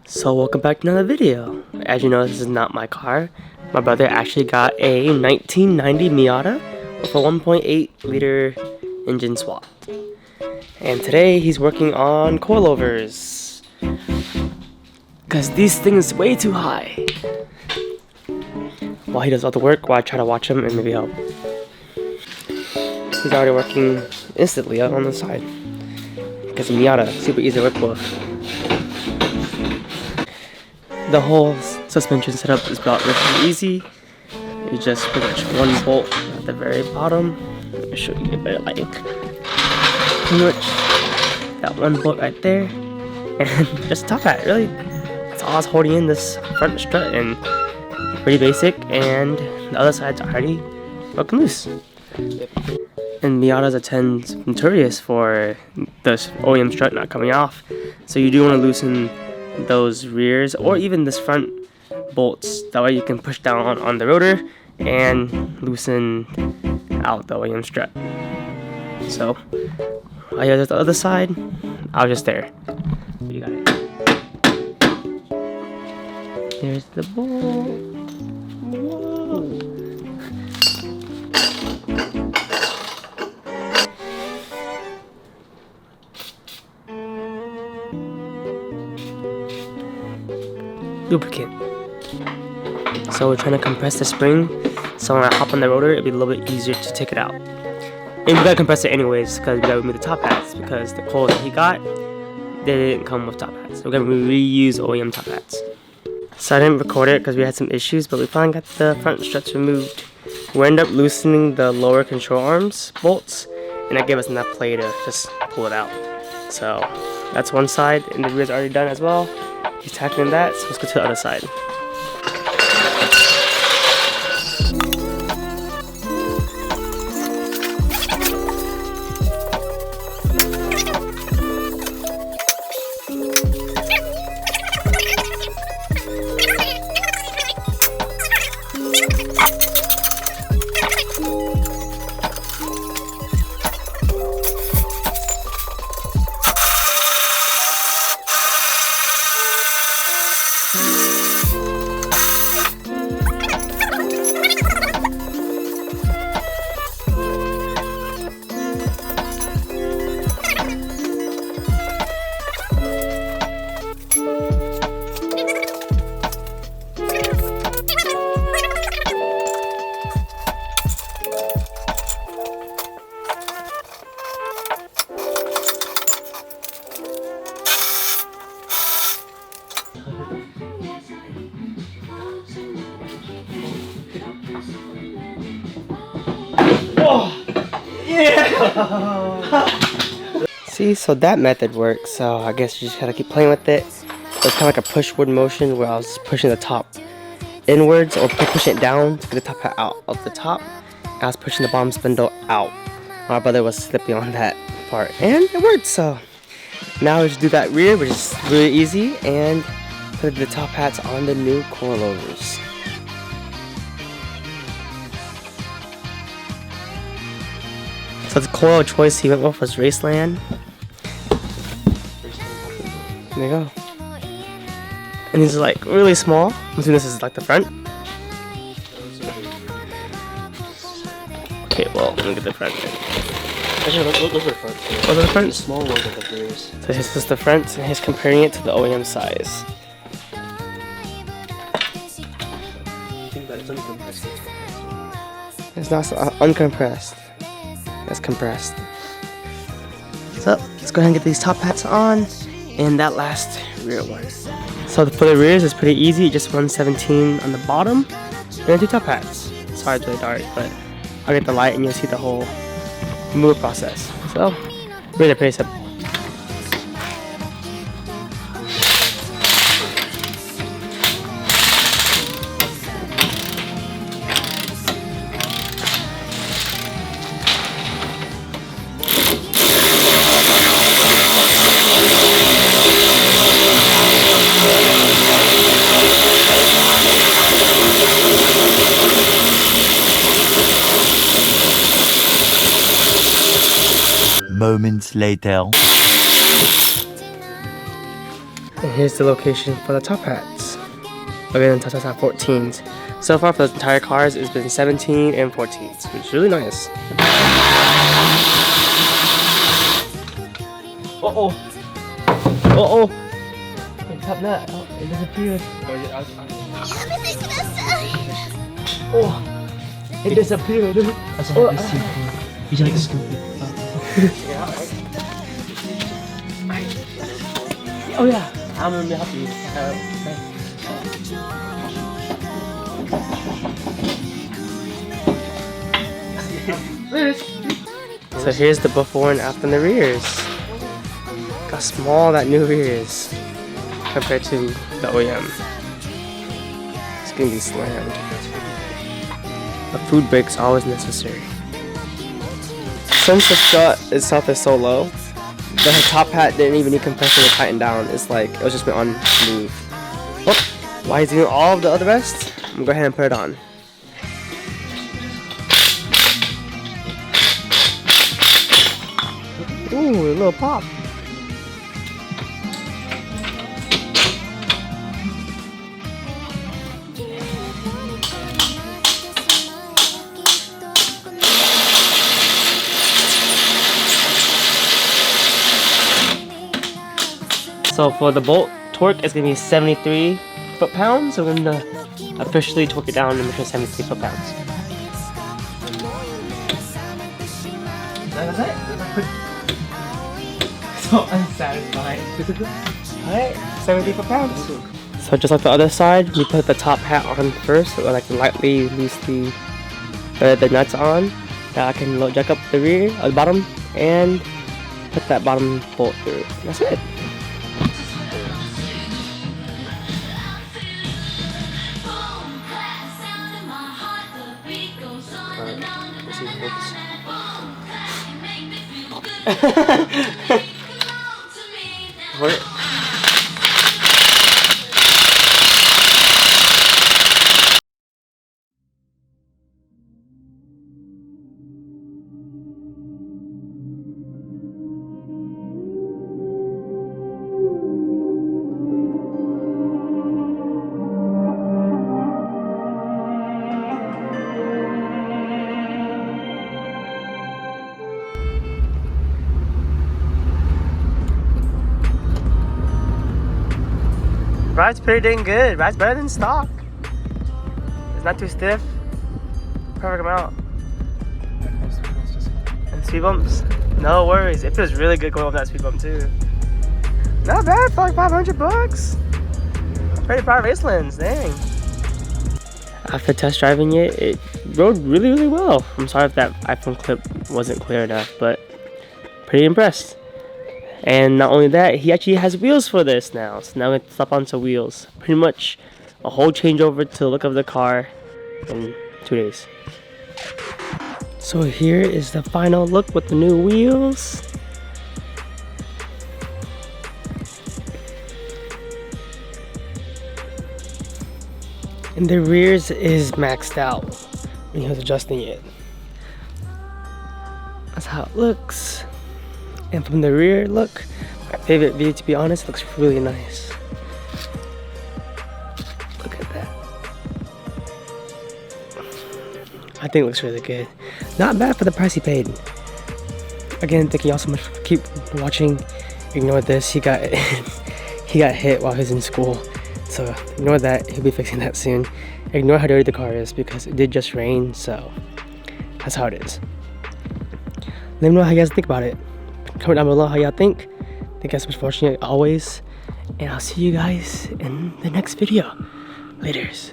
So welcome back to another video. As you know, this is not my car. My brother actually got a 1990 Miata with a 1.8 liter engine swap. And today he's working on coilovers, because these things way too high. While he does all the work, while I try to watch him and maybe help. He's already working instantly on the side, because Miata, super easy to work with. The whole suspension setup is about really easy. You just pretty much one bolt at the very bottom. Let me show you a better lighting. Pretty much that one bolt right there, and just top hat. Really, that's all I was holding in this front strut, and pretty basic. And the other side's already broken loose. And Miatas are notorious for the OEM strut not coming off, so you do want to loosen those rears or even this front bolts. That way you can push down on the rotor and loosen out the OEM strut. So while you're at the other side, I was just there. You got it. There's the bolt. Whoa. Lubricant. So we're trying to compress the spring, so when I hop on the rotor, it'll be a little bit easier to take it out. And we gotta compress it anyways, because we gotta remove the top hats, because the coils that he got, they didn't come with top hats. So we're gonna reuse OEM top hats. So I didn't record it because we had some issues, but we finally got the front struts removed. We ended up loosening the lower control arms bolts, and that gave us enough play to just pull it out. So that's one side, and the rear's already done as well. He's tackling that, so let's go to the other side. See, so that method works, so I guess you just gotta keep playing with it. It's kind of like a pushward motion where I was pushing the top inwards or pushing it down to get the top hat out of the top. I was pushing the bottom spindle out. My brother was slipping on that part, and it worked. So now we just do that rear, which is really easy, and put the top hats on the new coilovers. So the coil choice he went with was Raceland. There you go. And these are like really small. I'm assuming this is like the front. Okay, well, let me get the front. Actually, those are the front. Those are the front? The small ones are the rears. So this is the front, and he's comparing it to the OEM size. I think that's uncompressed. It's not uncompressed. It's compressed. So let's go ahead and get these top hats on, and that last rear one. So for the rears, it's pretty easy. Just 117 on the bottom, and then 2 top hats. Sorry, it's really dark, but I'll get the light, and you'll see the whole move process. So really pretty simple. Moments later. And here's the location for the top hats. Again, top hats have 14s. So far for the entire cars, it's been 17 and 14s, which is really nice. Uh-oh. Uh-oh. Top nut. Oh, it disappeared. Oh, it disappeared. That's all I see. Would you like to scoop it? Oh yeah, I'm gonna help you. So here's the before and after in the rears. Look how small that new rear is compared to the OEM. It's gonna be slammed. A food break's always necessary. Since the strut itself is so low, the top hat didn't even need compression to tighten down. It's like it was just on smooth. Oh, while he's doing all of the other rest, I'm gonna go ahead and put it on. Ooh, a little pop. So for the bolt torque, it's gonna be 73 foot-pounds. So we're gonna officially torque it down to make it 73 foot-pounds. That's it. So unsatisfying. Alright, 70 foot-pounds. So just like the other side, we put the top hat on first, or like lightly loose the nuts on. That I can jack up the rear, or the bottom, and put that bottom bolt through. That's it. What? Ride's pretty dang good. Ride's better than stock. It's not too stiff. Perfect amount. And speed bumps? No worries. It feels really good going over that speed bump too. Not bad for like 500 bucks. Pretty proud of Racelands, dang. After test driving it, it rode really, really well. I'm sorry if that iPhone clip wasn't clear enough, but pretty impressed. And not only that, he actually has wheels for this now. So now we have to slap onto wheels. Pretty much a whole changeover to the look of the car in 2 days. So here is the final look with the new wheels. And the rears is maxed out when he was adjusting it. That's how it looks. And from the rear, look, my favorite view, to be honest, it looks really nice. Look at that. I think it looks really good. Not bad for the price he paid. Again, thank you all so much for keep watching. Ignore this. He got hit while he was in school. So ignore that. He'll be fixing that soon. Ignore how dirty the car is because it did just rain. So that's how it is. Let me know how you guys think about it. Comment down below how y'all think. Thank you guys so much for watching always. And I'll see you guys in the next video. Laters.